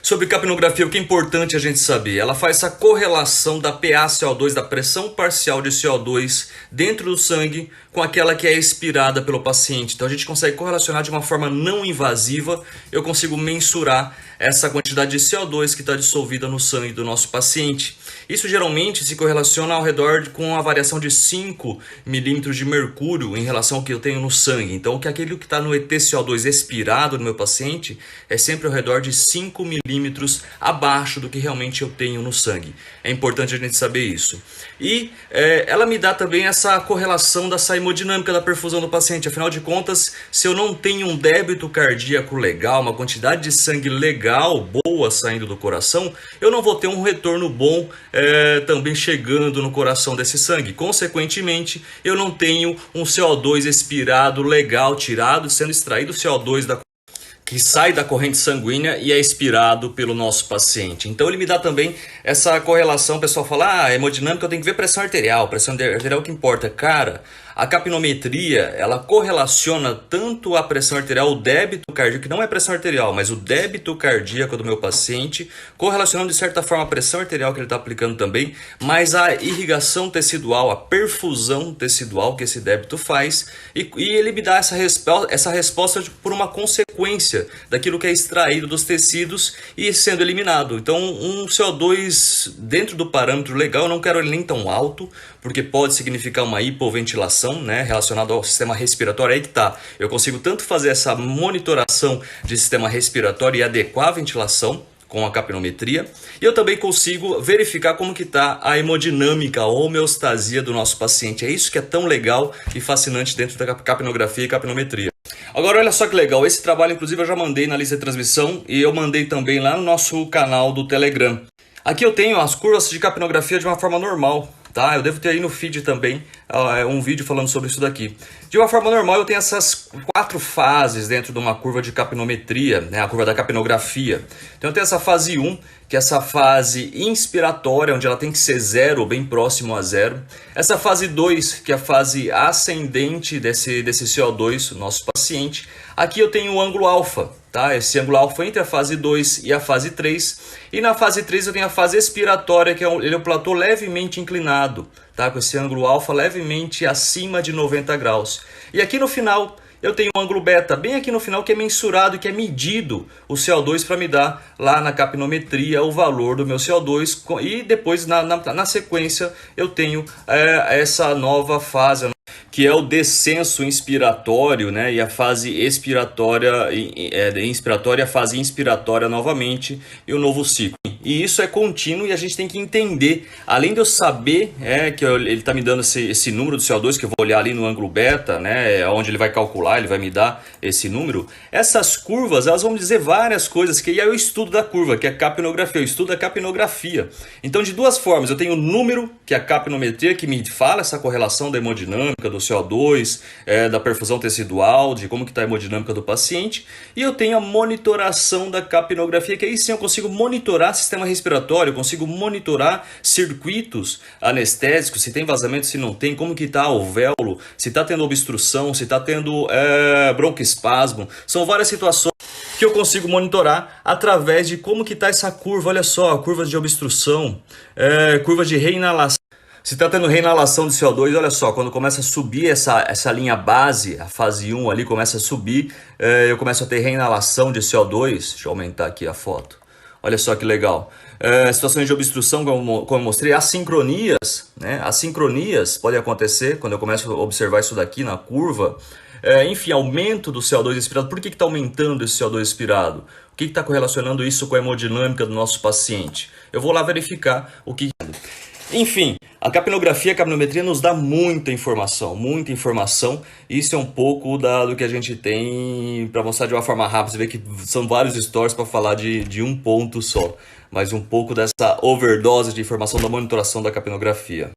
Sobre capnografia, o que é importante a gente saber? Ela faz essa correlação da PaCO2, da pressão parcial de CO2 dentro do sangue com aquela que é expirada pelo paciente. Então a gente consegue correlacionar de uma forma não invasiva, eu consigo mensurar essa quantidade de CO2 que está dissolvida no sangue do nosso paciente. Isso geralmente se correlaciona ao redor com a variação de 5 milímetros de mercúrio em relação ao que eu tenho no sangue. Então aquilo que está no EtCO2 expirado no meu paciente é sempre ao redor de 5 milímetros abaixo do que realmente eu tenho no sangue. É importante a gente saber isso. E ela me dá também essa correlação dessa hemodinâmica da perfusão do paciente. Afinal de contas, se eu não tenho um débito cardíaco legal, uma quantidade de sangue legal, boa saindo do coração, eu não vou ter um retorno bom também chegando no coração desse sangue. Consequentemente, eu não tenho um CO2 expirado legal, tirado, sendo extraído o CO2 que sai da corrente sanguínea e é expirado pelo nosso paciente. Então ele me dá também essa correlação. O pessoal fala, hemodinâmica eu tenho que ver pressão arterial é o que importa. Cara, a capnometria, ela correlaciona tanto a pressão arterial, o débito cardíaco, que não é pressão arterial, mas o débito cardíaco do meu paciente, correlacionando de certa forma a pressão arterial que ele está aplicando também, mas a irrigação tecidual, a perfusão tecidual que esse débito faz, e ele me dá essa resposta por uma consequência daquilo que é extraído dos tecidos e sendo eliminado. Então um CO2 dentro do parâmetro legal, eu não quero ele nem tão alto, porque pode significar uma hipoventilação, né, relacionada ao sistema respiratório. Aí que tá, eu consigo tanto fazer essa monitoração de sistema respiratório e adequar a ventilação com a capnometria, e eu também consigo verificar como que está a hemodinâmica, a homeostasia do nosso paciente. É isso que é tão legal e fascinante dentro da capnografia e capnometria. Agora olha só que legal, esse trabalho inclusive eu já mandei na lista de transmissão e eu mandei também lá no nosso canal do Telegram. Aqui eu tenho as curvas de capnografia de uma forma normal. Tá? Eu devo ter aí no feed também um vídeo falando sobre isso daqui. De uma forma normal eu tenho essas 4 fases dentro de uma curva de capnometria, né? A curva da capnografia. Então eu tenho essa fase 1, que é essa fase inspiratória, onde ela tem que ser 0, bem próximo a 0. Essa fase 2, que é a fase ascendente desse CO2, nosso paciente. Aqui eu tenho o ângulo alfa. Tá? Esse ângulo alfa entre a fase 2 e a fase 3. E na fase 3 eu tenho a fase expiratória, que ele é um platô levemente inclinado, tá? Com esse ângulo alfa levemente acima de 90 graus. E aqui no final eu tenho um ângulo beta, bem aqui no final, que é mensurado, que é medido o CO2 para me dar lá na capnometria o valor do meu CO2. E depois na sequência eu tenho essa nova fase, que é o descenso inspiratório, né? E a fase expiratória, a fase inspiratória novamente e o novo ciclo. E isso é contínuo e a gente tem que entender, além de eu saber que ele está me dando esse número do CO2, que eu vou olhar ali no ângulo beta, né? Onde ele vai calcular, ele vai me dar esse número. Essas curvas, elas vão me dizer várias coisas, que é o estudo da curva, que é a capnografia, eu estudo a capnografia. Então de duas formas, eu tenho o número, que é a capnometria, que me fala essa correlação da hemodinâmica, do CO2, da perfusão tecidual, de como que está a hemodinâmica do paciente, e eu tenho a monitoração da capnografia, que aí sim eu consigo monitorar sistema respiratório, eu consigo monitorar circuitos anestésicos, se tem vazamento, se não tem, como que está o alvéolo, se está tendo obstrução, se está tendo broncoespasmo. São várias situações que eu consigo monitorar através de como que está essa curva. Olha só, curvas de obstrução, curvas de reinalação. Se está tendo reinalação de CO2, olha só, quando começa a subir essa linha base, a fase 1 ali começa a subir, eu começo a ter reinalação de CO2. Deixa eu aumentar aqui a foto. Olha só que legal. Situações de obstrução, como eu mostrei, assincronias, né? Assincronias podem acontecer quando eu começo a observar isso daqui na curva. Enfim, aumento do CO2 expirado. Por que está aumentando esse CO2 expirado? O que está correlacionando isso com a hemodinâmica do nosso paciente? Eu vou lá verificar o que... Enfim, a capnografia, a capnometria nos dá muita informação, Isso é um pouco do que a gente tem para mostrar de uma forma rápida. Você vê que são vários stories para falar de um ponto só, mas um pouco dessa overdose de informação da monitoração da capnografia.